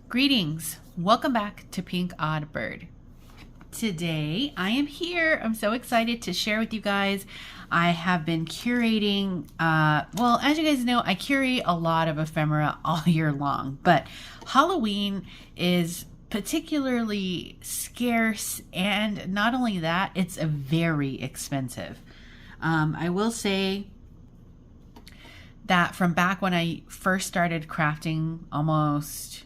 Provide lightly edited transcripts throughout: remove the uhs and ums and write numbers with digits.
Greetings, welcome back to Pinkoddbird. Today I am here. I'm so excited to share with you guys. I have been curating, well, as you guys know, I curate a lot of ephemera all year long, but Halloween is particularly scarce, and not only that, it's very expensive. I will say that from back when I first started crafting almost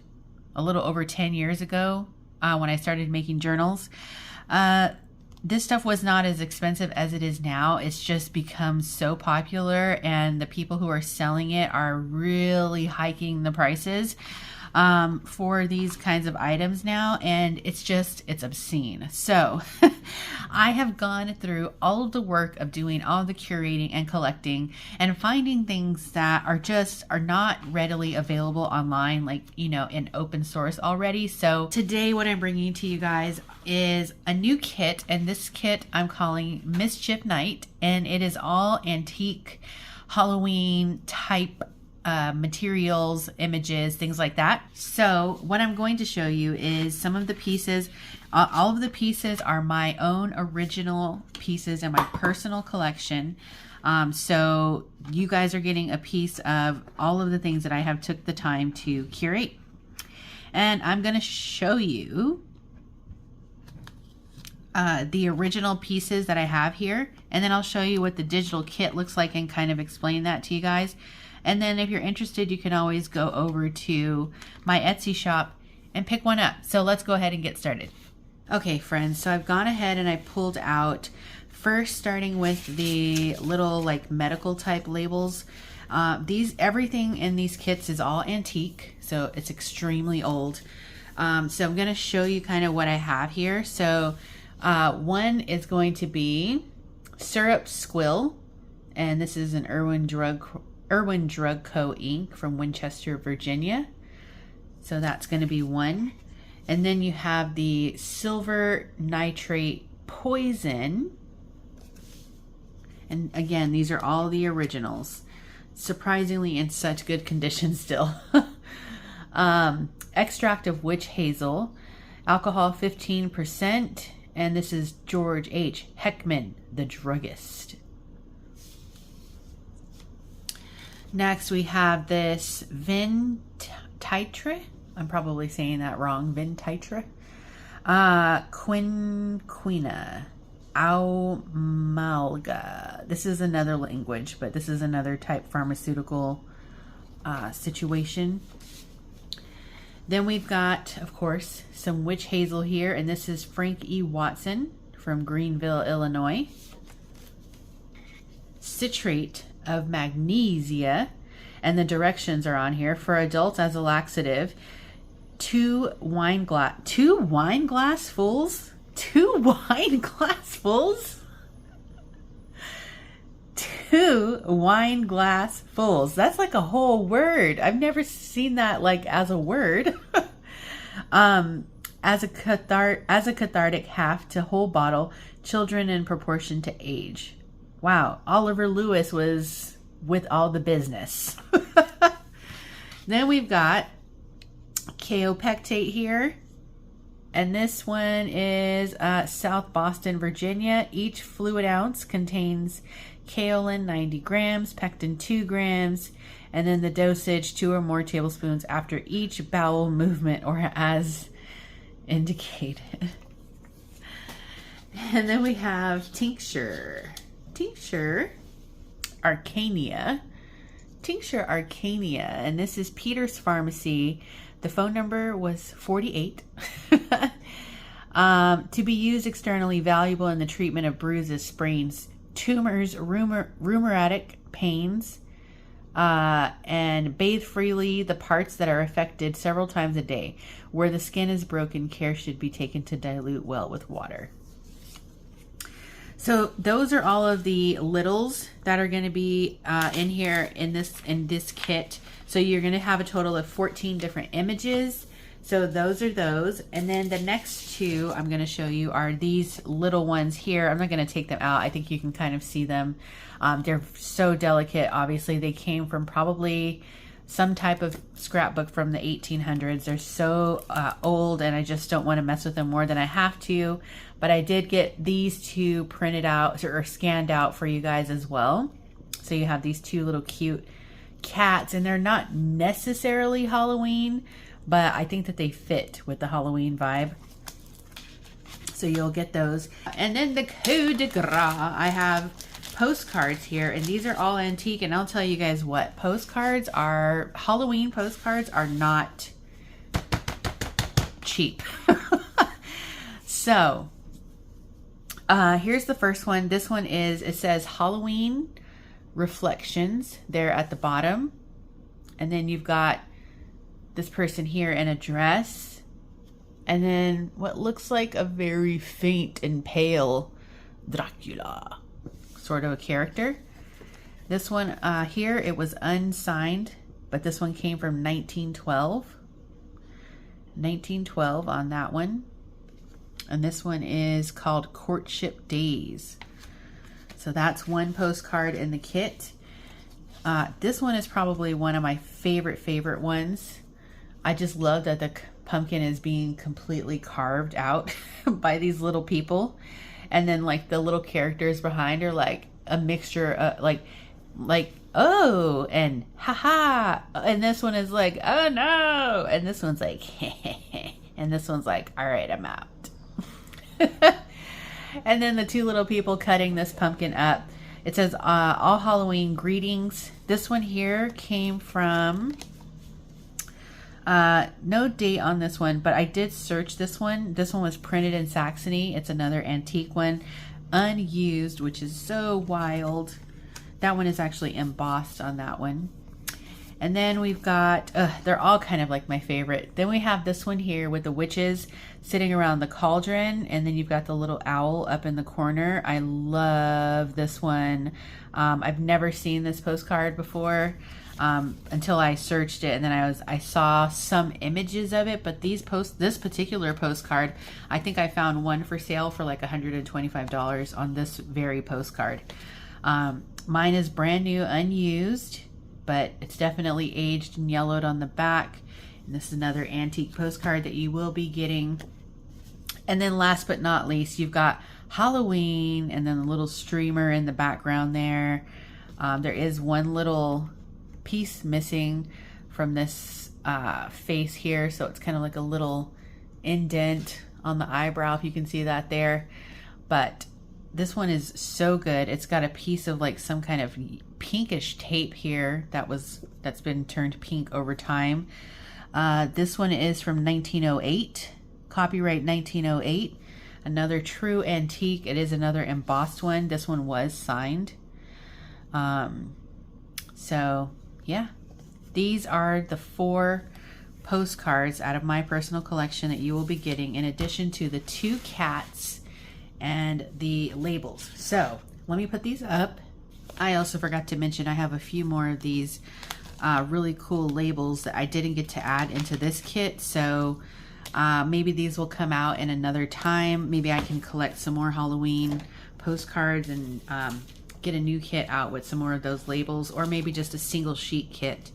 a little over 10 years ago, when I started making journals, this stuff was not as expensive as it is now. It's just become so popular, and the people who are selling it are really hiking the prices for these kinds of items now, and it's obscene. So I have gone through all of the work of doing all the curating and collecting and finding things that are not readily available online, like, you know, in open source already. So today what I'm bringing to you guys is a new kit, and this kit I'm calling Mischief Night, and it is all antique Halloween type materials, images, things like that. So what I'm going to show you is some of the pieces. All of the pieces are my own original pieces in my personal collection. So you guys are getting a piece of all of the things that I have took the time to curate. And I'm going to show you the original pieces that I have here. And then I'll show you what the digital kit looks like and kind of explain that to you guys. And then if you're interested, you can always go over to my Etsy shop and pick one up. So let's go ahead and get started. Okay, friends, so I've gone ahead and I pulled out, first starting with the little like medical type labels. Everything in these kits is all antique, so it's extremely old. So I'm gonna show you kind of what I have here. So one is going to be Syrup Squill, and this is an Irwin Drug Co. ink from Winchester, Virginia. So that's going to be one. And then you have the Silver Nitrate Poison. And again, these are all the originals. Surprisingly in such good condition still. Extract of Witch Hazel. Alcohol 15%. And this is George H. Heckman, the druggist. Next, we have this Vintitre. I'm probably saying that wrong. Vintitre. Quinquina. Aumalga. This is another language, but this is another type pharmaceutical situation. Then we've got, of course, some witch hazel here, and this is Frank E. Watson from Greenville, Illinois. Citrate of magnesia, and the directions are on here. For adults as a laxative, 2 wine glassfuls. 2 wine glassfuls. That's like a whole word. I've never seen that like as a word. As a cathartic half to whole bottle, children in proportion to age. Wow, Oliver Lewis was with all the business. Then we've got kaopectate here. And this one is South Boston, Virginia. Each fluid ounce contains kaolin 90 grams, pectin 2 grams, and then the dosage 2 or more tablespoons after each bowel movement or as indicated. And then we have tincture Arcania, and this is Peter's Pharmacy. The phone number was 48. To be used externally, valuable in the treatment of bruises, sprains, tumors, rheumatic pains, and bathe freely the parts that are affected several times a day. Where the skin is broken, care should be taken to dilute well with water. So those are all of the littles that are going to be in here in this kit. So you're going to have a total of 14 different images. So those are those. And then the next two I'm going to show you are these little ones here. I'm not going to take them out. I think you can kind of see them. They're so delicate. Obviously, they came from probably some type of scrapbook from the 1800s. They're so old, and I just don't want to mess with them more than I have to. But I did get these two printed out or scanned out for you guys as well. So you have these two little cute cats, and they're not necessarily Halloween, but I think that they fit with the Halloween vibe. So you'll get those. And then the coup de grace, I have postcards here, and these are all antique. And I'll tell you guys what, Halloween postcards are not cheap. So here's the first one. This one it says Halloween Reflections there at the bottom, and then you've got this person here in a dress, and then what looks like a very faint and pale Dracula sort of a character. This one here, it was unsigned, but this one came from 1912 on that one. And this one is called Courtship Days. So that's one postcard in the kit. This one is probably one of my favorite ones. I just love that the pumpkin is being completely carved out by these little people. And then like the little characters behind are like a mixture of like oh and haha. And this one is like, oh no. And this one's like, and this one's like, all right, I'm out. And then the two little people cutting this pumpkin up. It says all Halloween greetings. This one here came from no date on this one, but I did search this one. This one was printed in Saxony. It's another antique one, unused, which is so wild. That one is actually embossed on that one. And then we've got, they're all kind of like my favorite. Then we have this one here with the witches sitting around the cauldron. And then you've got the little owl up in the corner. I love this one. I've never seen this postcard before until I searched it. And then I saw some images of it. But this particular postcard, I think I found one for sale for like $125 on this very postcard. Mine is brand new, unused, but it's definitely aged and yellowed on the back. And this is another antique postcard that you will be getting. And then last but not least, you've got Halloween and then a little streamer in the background there. There is one little piece missing from this face here. So it's kind of like a little indent on the eyebrow, if you can see that there. But this one is so good. It's got a piece of like some kind of pinkish tape here that's been turned pink over time. This one is from 1908, copyright 1908. Another true antique. It is another embossed one. This one was signed. So yeah, these are the 4 postcards out of my personal collection that you will be getting, in addition to the 2 cats and the labels. So let me put these up. I also forgot to mention I have a few more of these really cool labels that I didn't get to add into this kit. So maybe these will come out in another time. Maybe I can collect some more Halloween postcards and get a new kit out with some more of those labels, or maybe just a single sheet kit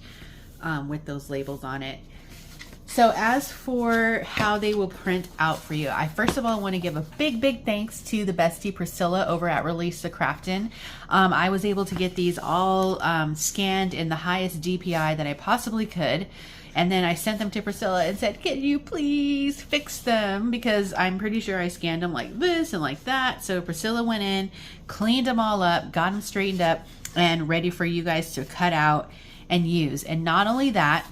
with those labels on it. So as for how they will print out for you, I first of all want to give a big thanks to the bestie Priscilla over at Release the Craftin'. I was able to get these all scanned in the highest DPI that I possibly could. And then I sent them to Priscilla and said, can you please fix them? Because I'm pretty sure I scanned them like this and like that. So Priscilla went in, cleaned them all up, got them straightened up, and ready for you guys to cut out and use. And not only that,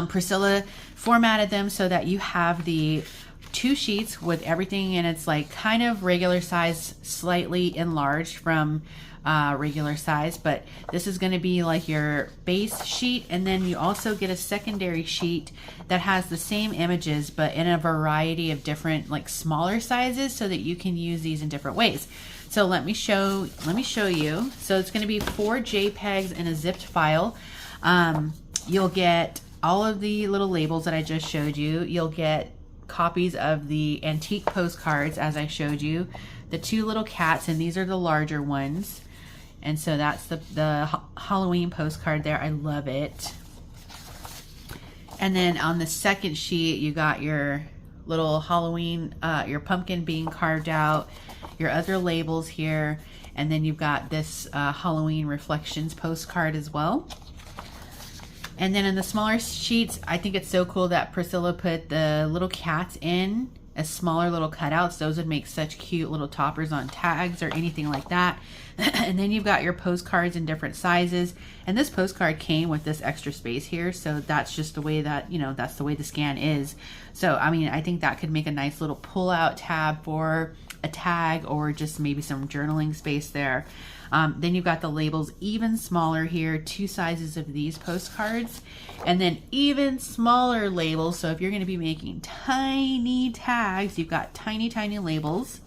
Priscilla formatted them so that you have the 2 sheets with everything in its like kind of regular size, slightly enlarged from regular size, but this is going to be like your base sheet, and then you also get a secondary sheet that has the same images but in a variety of different like smaller sizes, so that you can use these in different ways. So let me show you. So it's going to be 4 JPEGs in a zipped file. You'll get all of the little labels that I just showed you. You'll get copies of the antique postcards as I showed you, the 2 little cats, and these are the larger ones. And so that's the Halloween postcard there. I love it. And then on the second sheet, you got your little Halloween, your pumpkin being carved out, your other labels here, and then you've got this Halloween reflections postcard as well. And then in the smaller sheets, I think it's so cool that Priscilla put the little cats in as smaller little cutouts. Those would make such cute little toppers on tags or anything like that. And then you've got your postcards in different sizes. And this postcard came with this extra space here. So that's just the way that, you know, that's the way the scan is. So, I mean, I think that could make a nice little pull out tab for a tag or just maybe some journaling space there. Then you've got the labels even smaller here, 2 sizes of these postcards, and then even smaller labels. So if you're going to be making tiny tags, you've got tiny, tiny labels.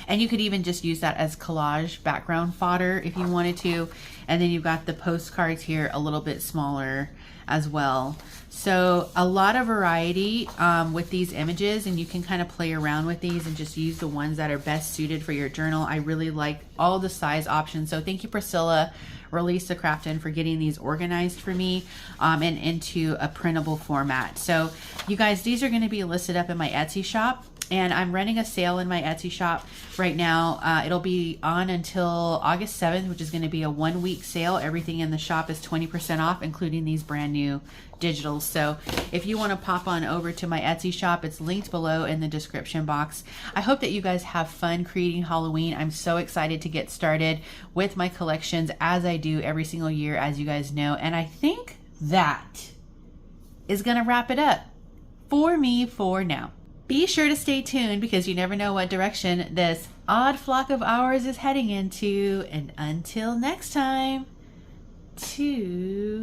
And you could even just use that as collage background fodder if you wanted to. And then you've got the postcards here a little bit smaller as well. So a lot of variety with these images, and you can kind of play around with these and just use the ones that are best suited for your journal. I really like all the size options. So thank you, Priscilla, Release Crafton, for getting these organized for me and into a printable format. So you guys, these are going to be listed up in my Etsy shop. And I'm running a sale in my Etsy shop right now. It'll be on until August 7th, which is going to be a 1-week sale. Everything in the shop is 20% off, including these brand new digitals. So if you want to pop on over to my Etsy shop, it's linked below in the description box. I hope that you guys have fun creating Halloween. I'm so excited to get started with my collections, as I do every single year, as you guys know. And I think that is going to wrap it up for me for now. Be sure to stay tuned, because you never know what direction this odd flock of ours is heading into. And until next time, toodaloo.